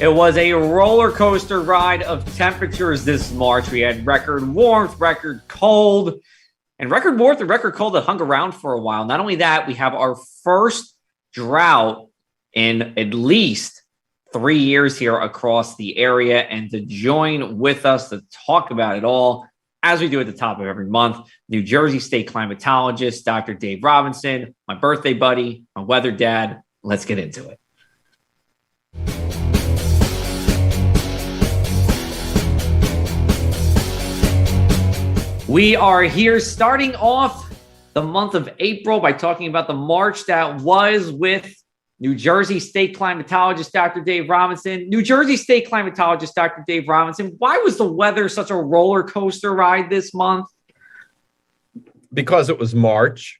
It was a roller coaster ride of temperatures this March. We had record warmth, record cold, and record warmth and record cold that hung around for a while. Not only that, we have our first drought in at least 3 years here across the area. And to join with us to talk about it all, as we do at the top of every month, New Jersey State Climatologist, Dr. Dave Robinson, my birthday buddy, my weather dad. Let's get into it. We are here starting off the month of April by talking about the March that was with New Jersey State Climatologist Dr. Dave Robinson. New Jersey State Climatologist Dr. Dave Robinson, why was the weather such a roller coaster ride this month? Because it was March.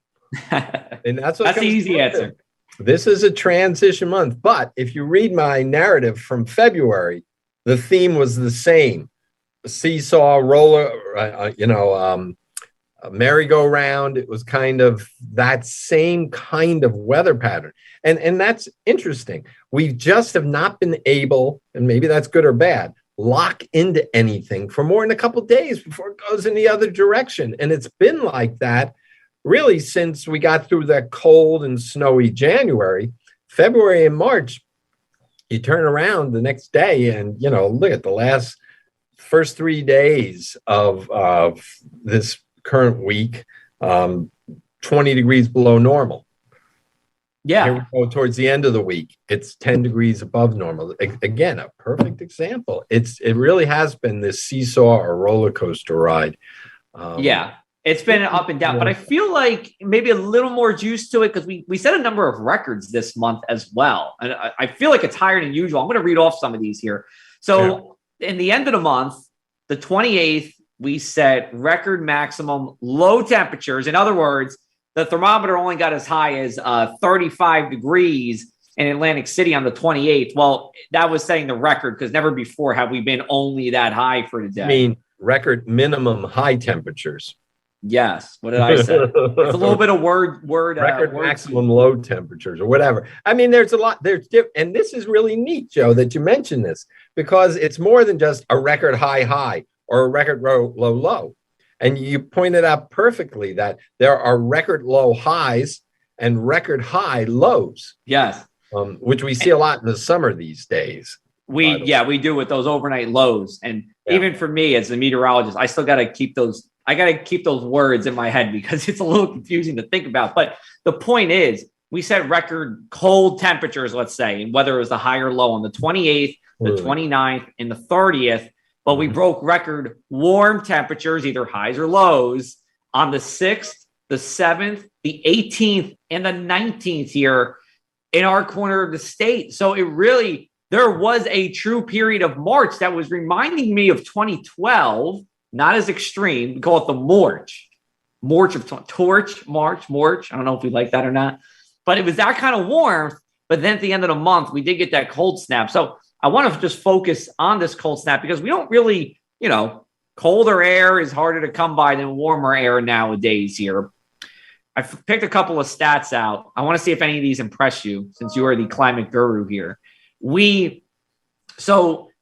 And that's the easy answer. This is a transition month. But if you read my narrative from February, the theme was the same. Seesaw, roller, a merry-go-round. It was kind of that same kind of weather pattern. And that's interesting. We just have not been able, and maybe that's good or bad, lock into anything for more than a couple of days before it goes in the other direction. And it's been like that really since we got through that cold and snowy January. February and March, you turn around the next day and, look at the first 3 days of this current week, 20 degrees below normal. Yeah. Here we go towards the end of the week. It's 10 degrees above normal. Again, a perfect example. It really has been this seesaw or roller coaster ride. It's been up and down, but I feel like maybe a little more juice to it because we set a number of records this month as well. And I feel like it's higher than usual. I'm going to read off some of these here. So in the end of the month, the 28th, we set record maximum low temperatures. In other words, the thermometer only got as high as 35 degrees in Atlantic City on the 28th. Well, that was setting the record because never before have we been only that high for the day. I mean, record minimum high temperatures. Yes. What did I say? It's a little bit of word. Record maximum low temperatures or whatever. I mean, there's a lot. And this is really neat, Joe, that you mentioned this because it's more than just a record high or a record low. And you pointed out perfectly that there are record low highs and record high lows. Yes. Which we see a lot in the summer these days. We do with those overnight lows. And even for me as a meteorologist, I still got to keep those. I got to keep those words in my head because it's a little confusing to think about. But the point is, we set record cold temperatures, let's say, and whether it was the high or low on the 28th, the 29th, and the 30th. But we broke record warm temperatures, either highs or lows, on the 6th, the 7th, the 18th, and the 19th here in our corner of the state. So there was a true period of March that was reminding me of 2012. Not as extreme. We call it the March March. I don't know if we like that or not, but it was that kind of warmth. But then at the end of the month, we did get that cold snap. So I want to just focus on this cold snap because we don't really, colder air is harder to come by than warmer air nowadays here. I've picked a couple of stats out. I want to see if any of these impress you since you are the climate guru here.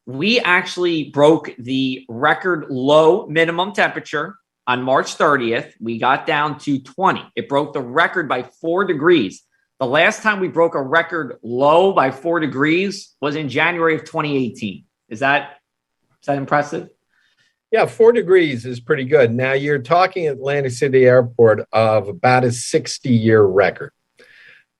We actually broke the record low minimum temperature on March 30th. We got down to 20. It broke the record by 4 degrees. The last time we broke a record low by 4 degrees was in January of 2018. Is that impressive? Yeah, 4 degrees is pretty good. Now you're talking Atlantic City Airport of about a 60-year record.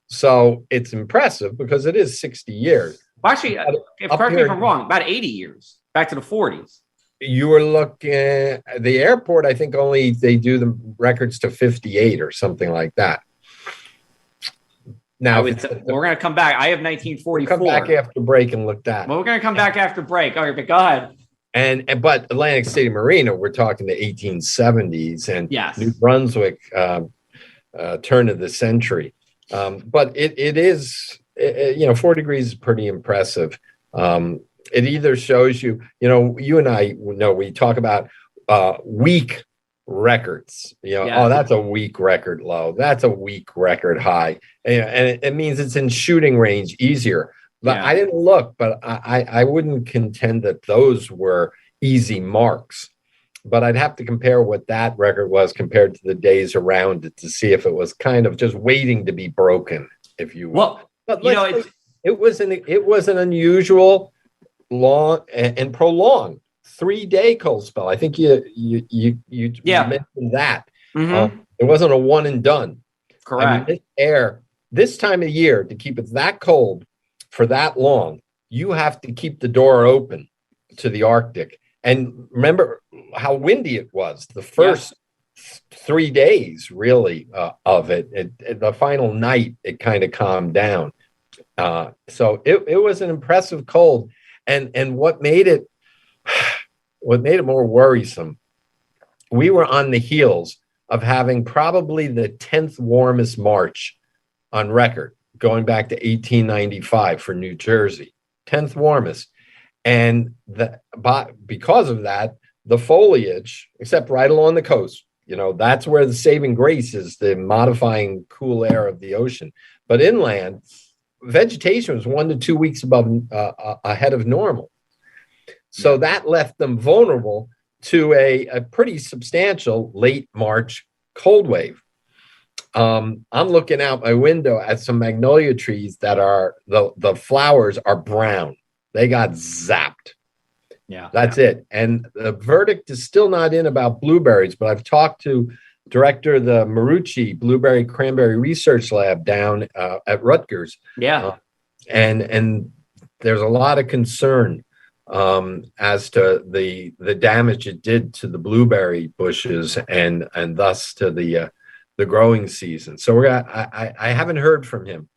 So it's impressive because it is 60 years. Well, actually, correct me if I'm wrong, about 80 years, back to the 40s. You were looking at the airport, I think they do the records to 58 or something like that. Now, we're going to come back. I have 1944. We'll come back after break and look that. Well, we're going to come back after break. All right, but go ahead. But Atlantic City Marina, we're talking the 1870s and New Brunswick turn of the century. But it is... 4 degrees is pretty impressive. It either shows you, you and I know we talk about weak records. Oh, that's a weak record low. That's a weak record high. And it means it's in shooting range easier. But I didn't look, but I wouldn't contend that those were easy marks. But I'd have to compare what that record was compared to the days around it to see if it was kind of just waiting to be broken, if you will. Well, but it was an unusual, long and prolonged 3-day cold spell. I think you mentioned that. It wasn't a one and done. Correct. I mean, this time of year, to keep it that cold for that long, you have to keep the door open to the Arctic. And remember how windy it was the first 3 days, really, of it. The final night, it kind of calmed down. So it was an impressive cold. And what made it more worrisome, we were on the heels of having probably the 10th warmest March on record, going back to 1895 for New Jersey, 10th warmest. And because of that, the foliage, except right along the coast, that's where the saving grace is, the modifying cool air of the ocean. But inland, vegetation was 1 to 2 weeks ahead of normal. So that left them vulnerable to a pretty substantial late March cold wave. I'm looking out my window at some magnolia trees that are the flowers are brown. They got zapped. Yeah, that's it. And the verdict is still not in about blueberries, but I've talked to director of the Martucci Blueberry Cranberry Research Lab down at Rutgers. Yeah, and there's a lot of concern as to the damage it did to the blueberry bushes and thus to the growing season. So I haven't heard from him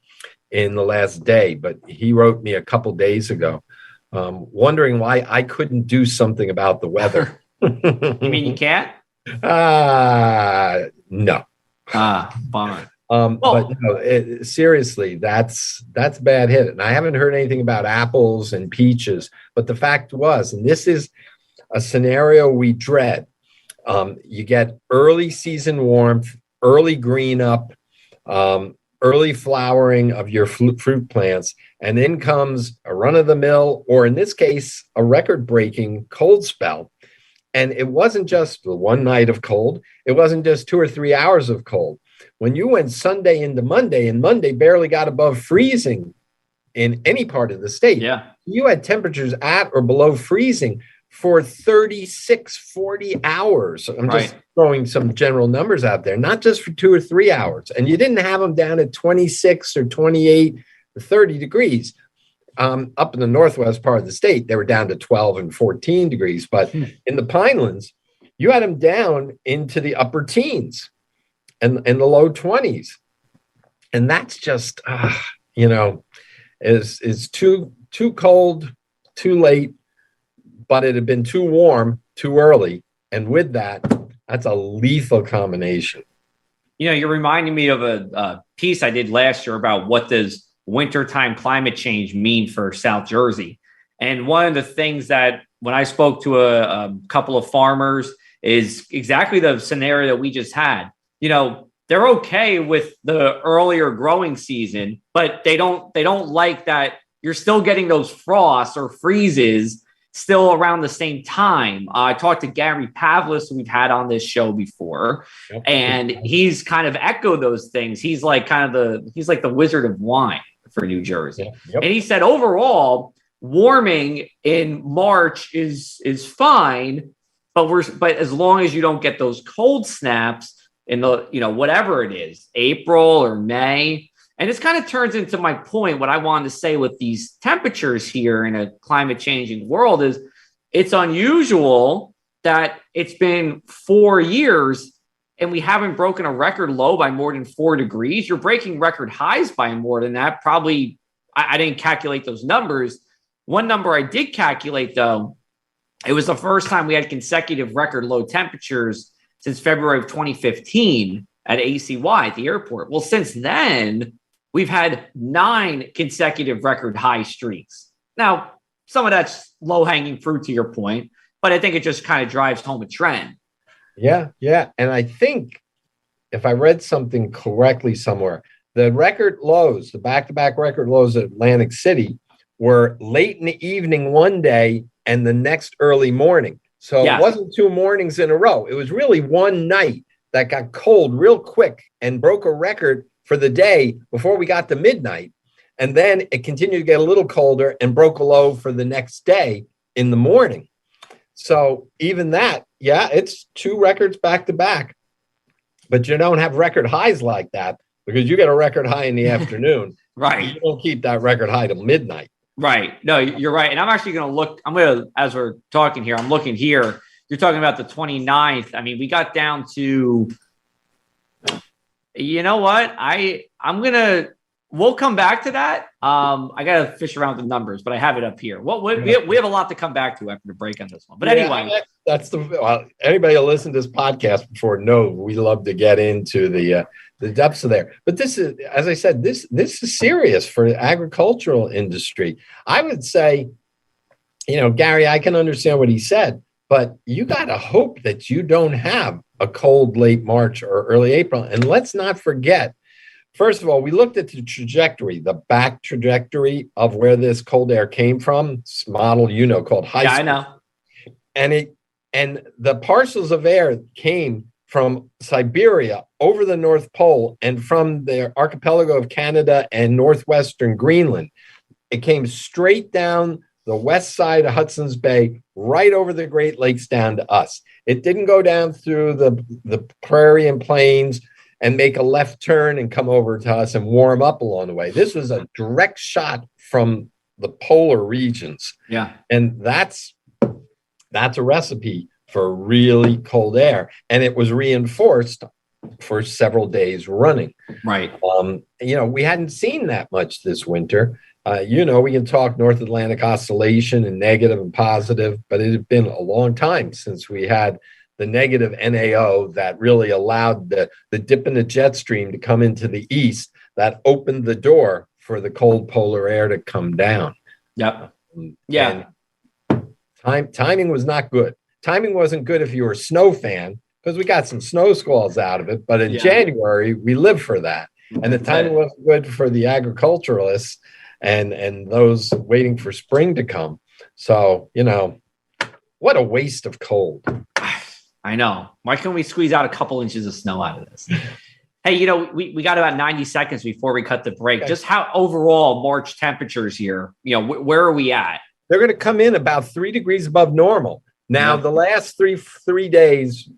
in the last day, but he wrote me a couple days ago, wondering why I couldn't do something about the weather. You mean you can't? No. Bummer. But seriously, that's a bad hit. And I haven't heard anything about apples and peaches, but the fact was, and this is a scenario we dread, you get early season warmth, early green up, early flowering of your fruit plants, and then comes a run-of-the-mill, or in this case, a record-breaking cold spell. And it wasn't just the one night of cold. It wasn't just 2 or 3 hours of cold. When you went Sunday into Monday, and Monday barely got above freezing in any part of the state, you had temperatures at or below freezing for 36, 40 hours. I'm just throwing some general numbers out there, not just for 2 or 3 hours. And you didn't have them down at 26 or 28 or 30 degrees. Up in the northwest part of the state, they were down to 12 and 14 degrees. But in the Pinelands, you had them down into the upper teens and the low 20s. And that's just, is too cold, too late, but it had been too warm, too early. And with that, that's a lethal combination. You're reminding me of a piece I did last year about what does wintertime climate change mean for South Jersey. And one of the things that when I spoke to a couple of farmers is exactly the scenario that we just had. They're okay with the earlier growing season, but they don't like that you're still getting those frosts or freezes still around the same time. I talked to Gary Pavlis, who we've had on this show before, and he's kind of echoed those things. He's like he's like the Wizard of Wine for New Jersey. And he said overall, warming in March is fine, but as long as you don't get those cold snaps in the, whatever it is, April or May. And this kind of turns into my point. What I wanted to say with these temperatures here in a climate changing world is it's unusual that it's been 4 years and we haven't broken a record low by more than 4 degrees. You're breaking record highs by more than that. Probably, I didn't calculate those numbers. One number I did calculate, though, it was the first time we had consecutive record low temperatures since February of 2015 at ACY at the airport. Well, since then, we've had 9 consecutive record high streaks. Now, some of that's low-hanging fruit to your point, but I think it just kind of drives home a trend. Yeah. And I think if I read something correctly somewhere, the record lows, the back-to-back record lows at Atlantic City were late in the evening one day and the next early morning. So It wasn't 2 mornings in a row. It was really one night that got cold real quick and broke a record for the day before we got to midnight. And then it continued to get a little colder and broke a low for the next day in the morning. So even that, it's 2 records back to back. But you don't have record highs like that because you get a record high in the afternoon. Right. You don't keep that record high till midnight. Right. No, you're right. And I'm actually going to look, as we're talking here, I'm looking here. You're talking about the 29th. I mean, we got down to, you know what? We'll come back to that. I got to fish around with the numbers, but I have it up here. We have a lot to come back to after the break on this one. But anyway. Anybody who listened to this podcast before knows we love to get into the depths of there. But this is, as I said, this is serious for the agricultural industry. I would say, Gary, I can understand what he said, but you got to hope that you don't have a cold late March or early April. And let's not forget, first of all, we looked at the trajectory, the back trajectory of where this cold air came from. It's model, called high school. I know. And the parcels of air came from Siberia over the North Pole and from the archipelago of Canada and northwestern Greenland. It came straight down the west side of Hudson's Bay, right over the Great Lakes down to us. It didn't go down through the prairie and plains and make a left turn and come over to us and warm up along the way. This was a direct shot from the polar regions. Yeah. And that's a recipe for really cold air. And it was reinforced for several days running. Right. We hadn't seen that much this winter. We can talk North Atlantic oscillation and negative and positive, but it had been a long time since we had the negative NAO that really allowed the dip in the jet stream to come into the east that opened the door for the cold polar air to come down. Yep. Timing was not good. Timing wasn't good if you were a snow fan because we got some snow squalls out of it. But in January, we lived for that. And the timing wasn't good for the agriculturalists and those waiting for spring to come. So, what a waste of cold. I know. Why can't we squeeze out a couple inches of snow out of this? Hey, we got about 90 seconds before we cut the break. Okay. Just how overall March temperatures here, where are we at? They're going to come in about 3 degrees above normal. Now, the last three days,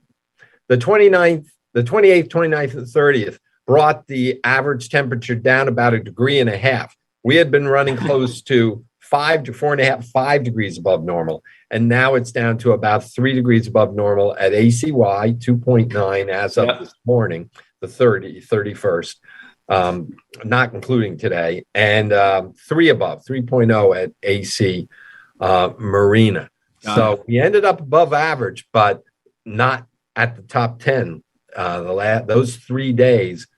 the 29th, the 28th, 29th, and 30th brought the average temperature down about 1.5 degrees. We had been running close to 5 to 4.5, 5 degrees above normal. And now it's down to about 3 degrees above normal at ACY 2.9 as of this morning, the 31st, not including today, and 3 above, 3.0 at AC Marina. So we ended up above average, but not at the top 10. Those 3 days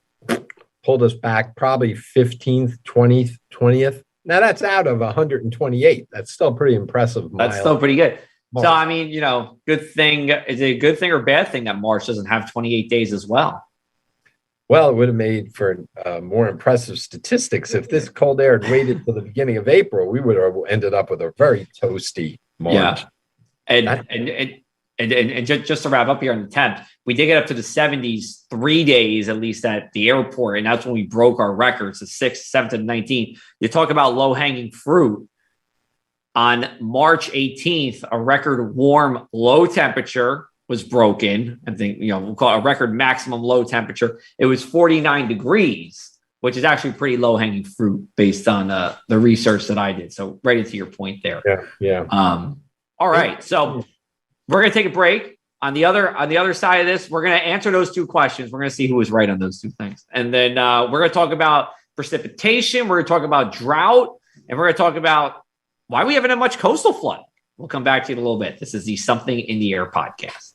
pulled us back probably 15th, 20th. Now that's out of 128. That's still pretty impressive. That's still pretty good. March. So, I mean, good thing. Is it a good thing or bad thing that March doesn't have 28 days as well? Well, it would have made for more impressive statistics. If this cold air had waited till the beginning of April, we would have ended up with a very toasty March. Yeah. And just to wrap up here on the 10th, we did get up to the 70s 3 days, at least at the airport. And that's when we broke our records, the 6th, 7th, and 19th. You talk about low-hanging fruit. On March 18th, a record warm low temperature was broken. I think, we'll call it a record maximum low temperature. It was 49 degrees, which is actually pretty low-hanging fruit based on the research that I did. So right into your point there. Yeah. All right. So we're going to take a break. On the other side of this, we're going to answer those 2 questions. We're going to see who was right on those 2 things. And then we're going to talk about precipitation. We're going to talk about drought. And we're going to talk about why we haven't had much coastal flooding. We'll come back to it in a little bit. This is the Something in the Air podcast.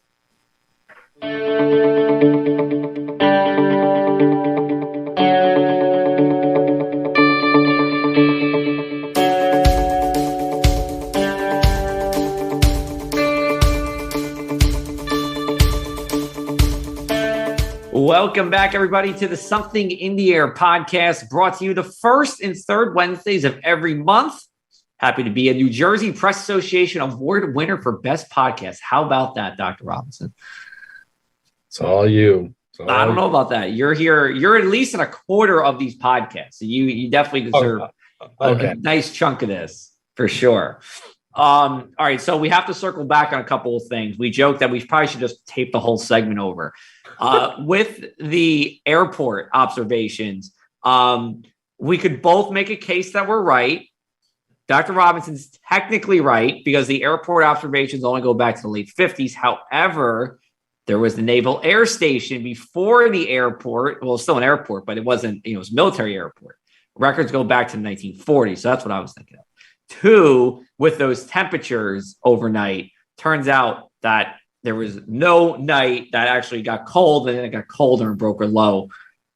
Welcome back, everybody, to the Something in the Air podcast, brought to you the first and third Wednesdays of every month. Happy to be a New Jersey Press Association award winner for best podcast. How about that, Dr. Robinson? It's all you. I don't know about that. You're here. You're at least in a quarter of these podcasts. So you definitely deserve a nice chunk of this for sure. All right. So we have to circle back on a couple of things. We joked that we probably should just tape the whole segment over. With the airport observations, we could both make a case that we're right. Dr. Robinson's technically right because the airport observations only go back to the late 50s. However, there was the Naval Air Station before the airport. Well, it's still an airport, but it wasn't, it was a military airport. Records go back to the 1940s. So that's what I was thinking of. 2, with those temperatures overnight, turns out that there was no night that actually got cold, and then it got colder and broke a low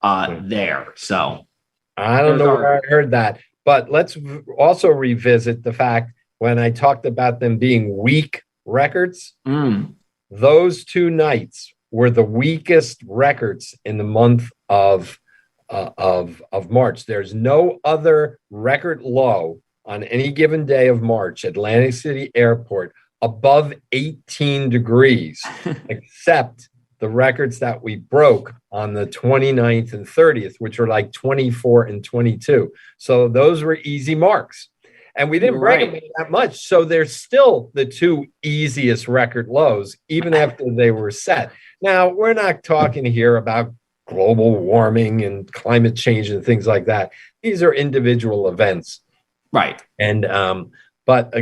there. So I don't know where I heard that. But let's also revisit the fact when I talked about them being weak records, those 2 nights were the weakest records in the month of March. There's no other record low on any given day of March at Atlantic City Airport above 18 degrees, except the records that we broke on the 29th and 30th, which were like 24 and 22. So those were easy marks. And we didn't break them that much. So they're still the 2 easiest record lows, even after they were set. Now, we're not talking here about global warming and climate change and things like that. These are individual events. Right. And, but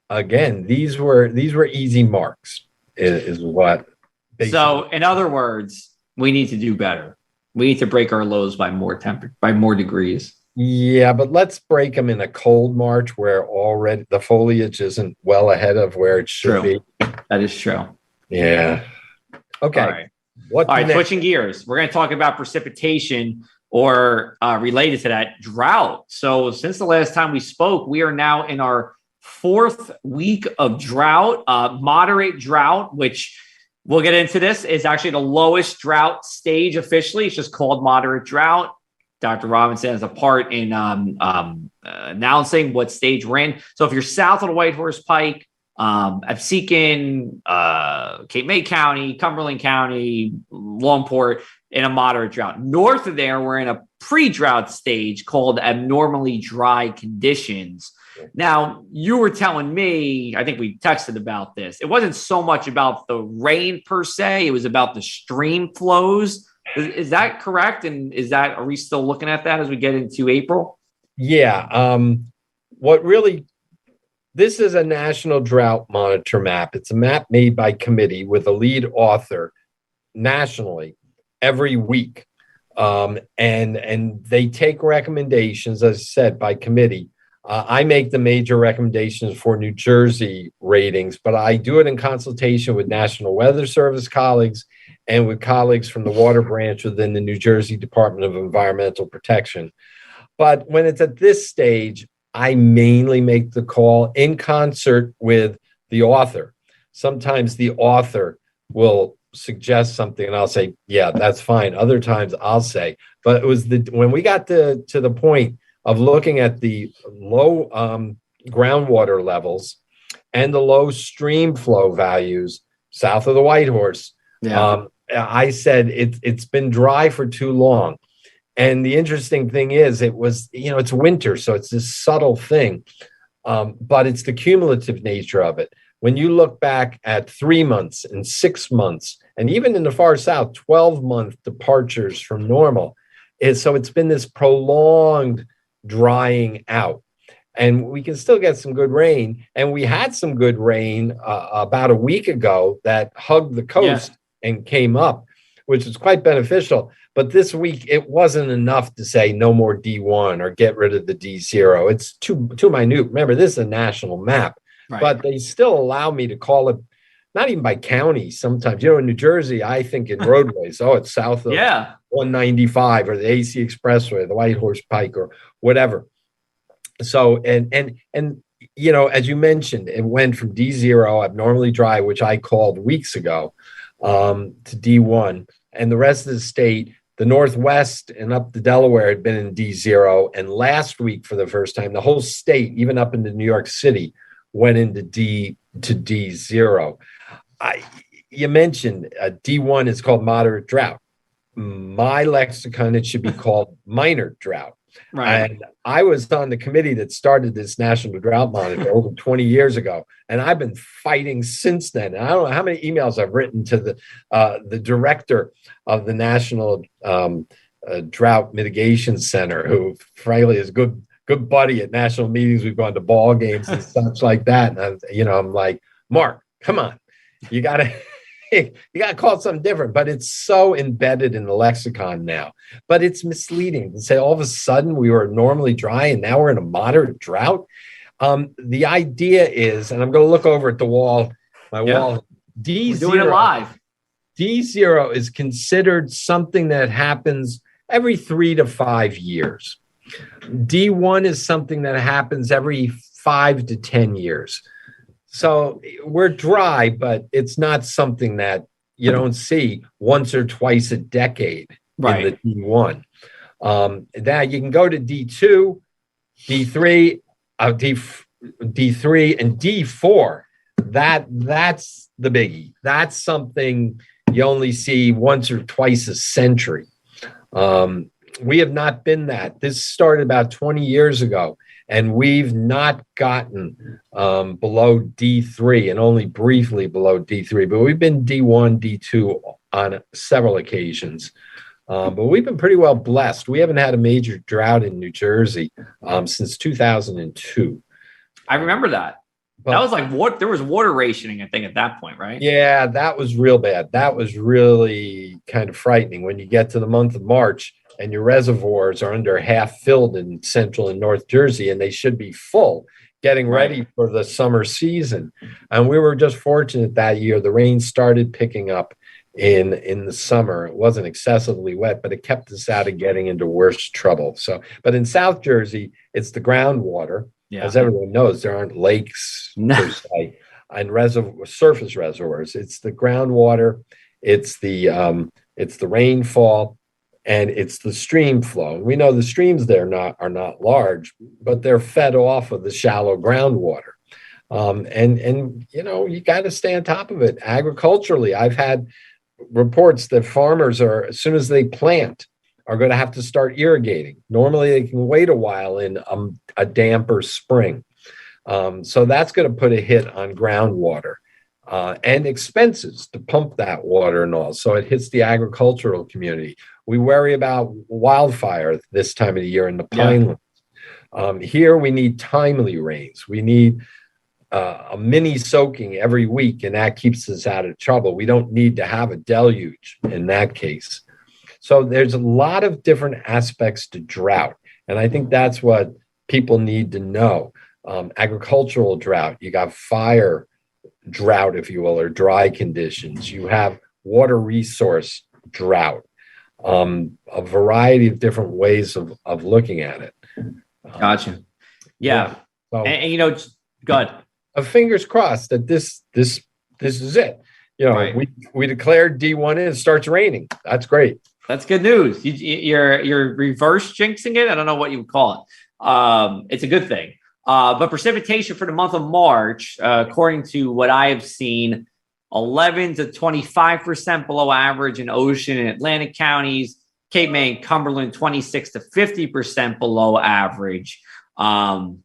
again, these were easy marks is what. Basically. So, in other words, we need to do better. We need to break our lows by more degrees. Yeah, but let's break them in a cold March where already the foliage isn't well ahead of where it should be. That is true. Yeah. Okay. All right. Switching gears. We're going to talk about precipitation or related to that, drought. So since the last time we spoke, we are now in our 4th week of drought, moderate drought, which we'll get into. This is actually the lowest drought stage officially. It's just called moderate drought. Dr. Robinson has a part in announcing what stage we're in. So if you're south of the White Horse Pike, Absecon, Cape May County, Cumberland County, Longport, in a moderate drought. North of there, we're in a pre-drought stage called abnormally dry conditions. Now, you were telling me, I think we texted about this. It wasn't so much about the rain per se. It was about the stream flows. Is that correct? And are we still looking at that as we get into April? Yeah. This is a national drought monitor map. It's a map made by committee with a lead author nationally every week. And they take recommendations, as I said, by committee. I make the major recommendations for New Jersey ratings, but I do it in consultation with National Weather Service colleagues and with colleagues from the water branch within the New Jersey Department of Environmental Protection. But when it's at this stage, I mainly make the call in concert with the author. Sometimes the author will suggest something and I'll say, yeah, that's fine. Other times I'll say, but it was when we got to the point of looking at the low groundwater levels and the low stream flow values south of the White Horse. Yeah. I said it's been dry for too long. And the interesting thing is it was, it's winter, so it's this subtle thing, but it's the cumulative nature of it. When you look back at 3 months and 6 months, and even in the far south, 12-month departures from normal, so it's been this prolonged drying out. And we can still get some good rain. And we had some good rain about a week ago that hugged the coast and came up, which was quite beneficial. But this week, it wasn't enough to say no more D1 or get rid of the D0. It's too minute. Remember, this is a national map. Right. But they still allow me to call it, not even by county sometimes. In New Jersey, I think in roadways, it's south of 195 or the AC Expressway, the White Horse Pike or whatever. So, and as you mentioned, it went from D0, abnormally dry, which I called weeks ago, to D1. And the rest of the state, the Northwest and up to Delaware had been in D0. And last week, for the first time, the whole state, even up into New York City, went into D0. You mentioned D1 is called moderate drought. My lexicon, it should be called minor drought. Right. And I was on the committee that started this National Drought Monitor over 20 years ago, and I've been fighting since then. And I don't know how many emails I've written to the director of the National Drought Mitigation Center, who frankly is good buddy at national meetings. We've gone to ball games and such like that. And I'm like, Mark, come on, you got to. You got to call it something different, but it's so embedded in the lexicon now. But it's misleading to say all of a sudden we were normally dry and now we're in a moderate drought. The idea is, and I'm going to look over at the wall, wall, D0. We're doing it live. D0 is considered something that happens every 3 to 5 years. D1 is something that happens every 5 to 10 years. So we're dry, but it's not something that you don't see once or twice a decade in the D1. Now you can go to D2, D3, D3, and D4. That's the biggie. That's something you only see once or twice a century. We have not been that. This started about 20 years ago. And we've not gotten below D3 and only briefly below D3, but we've been D1, D2 on several occasions. But we've been pretty well blessed. We haven't had a major drought in New Jersey since 2002. I remember that. That was like there was water rationing, I think, at that point, right? Yeah, that was real bad. That was really kind of frightening when you get to the month of March and your reservoirs are under half filled in Central and North Jersey, and they should be full, getting ready for the summer season. And we were just fortunate that year. The rain started picking up in the summer. It wasn't excessively wet, but it kept us out of getting into worse trouble. But in South Jersey, it's the groundwater. Yeah. As everyone knows, there aren't lakes per se and surface reservoirs. It's the groundwater, it's the rainfall, and it's the stream flow. We know the streams there are not large, but they're fed off of the shallow groundwater. And you got to stay on top of it. Agriculturally, I've had reports that farmers are, as soon as they plant, are going to have to start irrigating. Normally, they can wait a while in a damper spring. So that's going to put a hit on groundwater. And expenses to pump that water and all. So it hits the agricultural community. We worry about wildfire this time of the year in the pinelands. Here we need timely rains. We need a mini soaking every week, and that keeps us out of trouble. We don't need to have a deluge in that case. So there's a lot of different aspects to drought. And I think that's what people need to know. Agricultural drought, you got fire drought, if you will, or dry conditions. You have water resource drought, a variety of different ways of looking at it. Gotcha. Yeah. So, and good. Fingers crossed that this is it. We declared D1 and it starts raining. That's great. That's good news. You're reverse jinxing it. I don't know what you would call it. It's a good thing. But precipitation for the month of March, according to what I have seen, 11 to 25% below average in Ocean and Atlantic counties, Cape May and Cumberland, 26 to 50% below average. And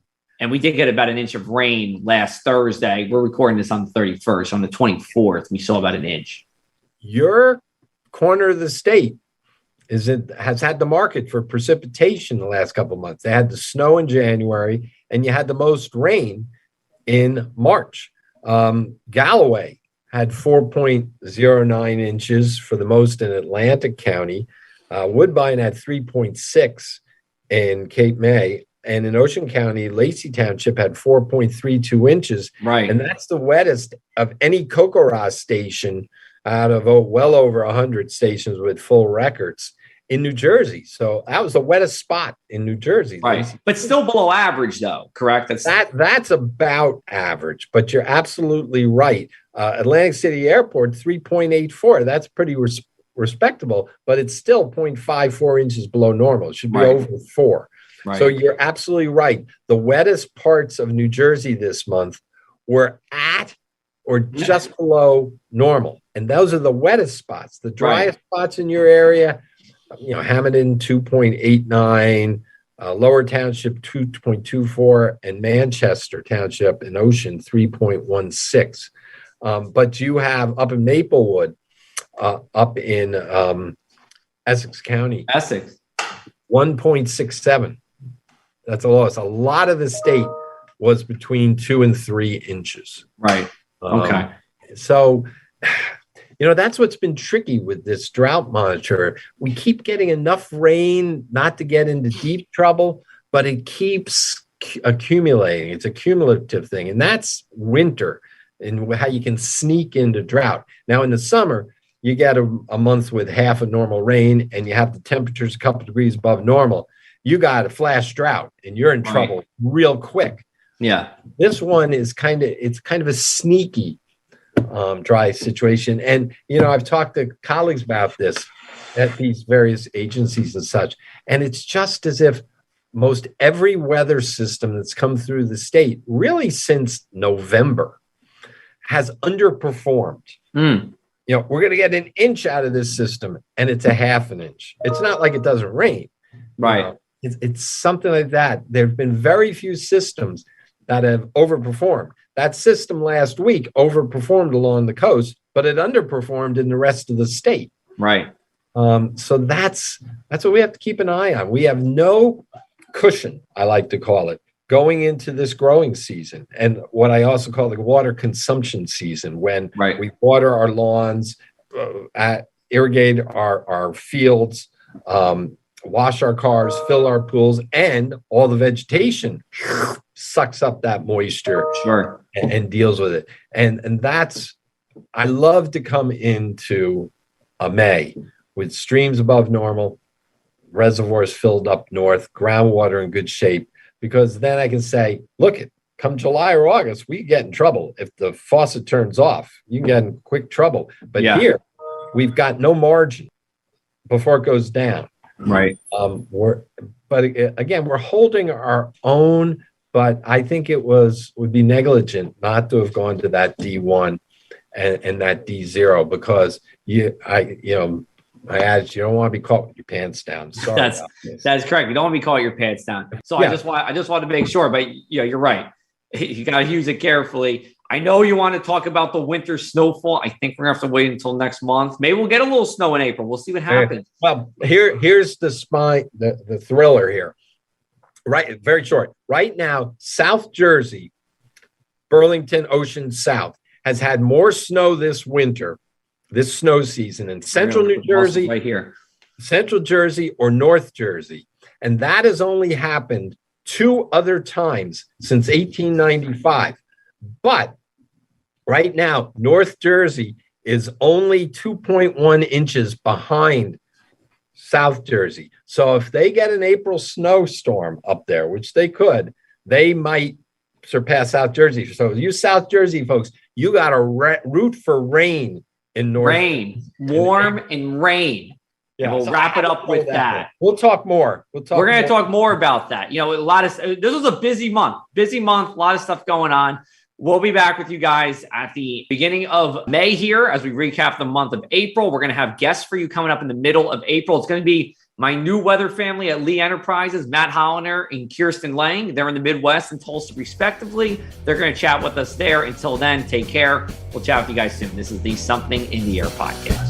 we did get about an inch of rain last Thursday. We're recording this on the 31st. On the 24th, we saw about an inch. Your corner of the state has had the market for precipitation the last couple of months. They had the snow in January, and you had the most rain in March. Galloway had 4.09 inches for the most in Atlantic County. Woodbine had 3.6 in Cape May. And in Ocean County, Lacey Township had 4.32 inches. Right. And that's the wettest of any Kokora station out of well over 100 stations with full records in New Jersey. So that was the wettest spot in New Jersey. Right. But still below average, though, correct? That's about average, but you're absolutely right. Atlantic City Airport, 3.84. That's pretty respectable, but it's still 0.54 inches below normal. It should be Right. over 4. Right. So you're absolutely right. The wettest parts of New Jersey this month were at or just below normal. And those are the wettest spots. The driest spots in your area, Hamilton 2.89, Lower Township 2.24, and Manchester Township and Ocean 3.16. But you have up in Maplewood, up in Essex County, 1.67. That's a loss. A lot of the state was between 2 and 3 inches. Right. Okay. So, that's what's been tricky with this drought monitor. We keep getting enough rain not to get into deep trouble, but it keeps accumulating. It's a cumulative thing. And that's winter and how you can sneak into drought. Now, in the summer, you get a month with half of normal rain and you have the temperatures a couple degrees above normal. You got a flash drought and you're in trouble real quick. Yeah. This one is kind of a sneaky dry situation. And, I've talked to colleagues about this at these various agencies and such. And it's just as if most every weather system that's come through the state really since November has underperformed. We're going to get an inch out of this system and it's a half an inch. It's not like it doesn't rain. Right. It's something like that. There have been very few systems that have overperformed. That system last week overperformed along the coast, but it underperformed in the rest of the state. Right. So that's what we have to keep an eye on. We have no cushion, I like to call it, going into this growing season, and what I also call the water consumption season, when we water our lawns, irrigate our fields, wash our cars, fill our pools, and all the vegetation sucks up that moisture and deals with it. And that's, I love to come into a May with streams above normal, reservoirs filled up north, groundwater in good shape, because then I can say, look, come July or August, we get in trouble. If the faucet turns off, you can get in quick trouble. But here, we've got no margin before it goes down. Right. We're holding our own, but I think it would be negligent not to have gone to that D1 and that D0, because I added, you don't want to be caught with your pants down. Sorry, that's correct. You don't want to be caught with your pants down. So I just want to make sure, but you're right. You got to use it carefully. I know you want to talk about the winter snowfall. I think we're gonna have to wait until next month. Maybe we'll get a little snow in April. We'll see what happens. Well, here's the thriller here. Right, very short. Right now, South Jersey, Burlington, Ocean South has had more snow this winter, this snow season, in Central New Jersey, right here, Central Jersey, or North Jersey, and that has only happened 2 other times since 1895. But right now, North Jersey is only 2.1 inches behind South Jersey. So if they get an April snowstorm up there, which they could, they might surpass South Jersey. So you South Jersey folks, you got to root for rain in North. Warm and rain. Yeah, and we'll wrap it up with that. We'll talk more. We're going to talk more about that. This was a busy month, a lot of stuff going on. We'll be back with you guys at the beginning of May here as we recap the month of April. We're going to have guests for you coming up in the middle of April. It's going to be my new weather family at Lee Enterprises, Matt Holliner and Kirsten Lang. They're in the Midwest and Tulsa, respectively. They're going to chat with us there. Until then, take care. We'll chat with you guys soon. This is the Something in the Air podcast.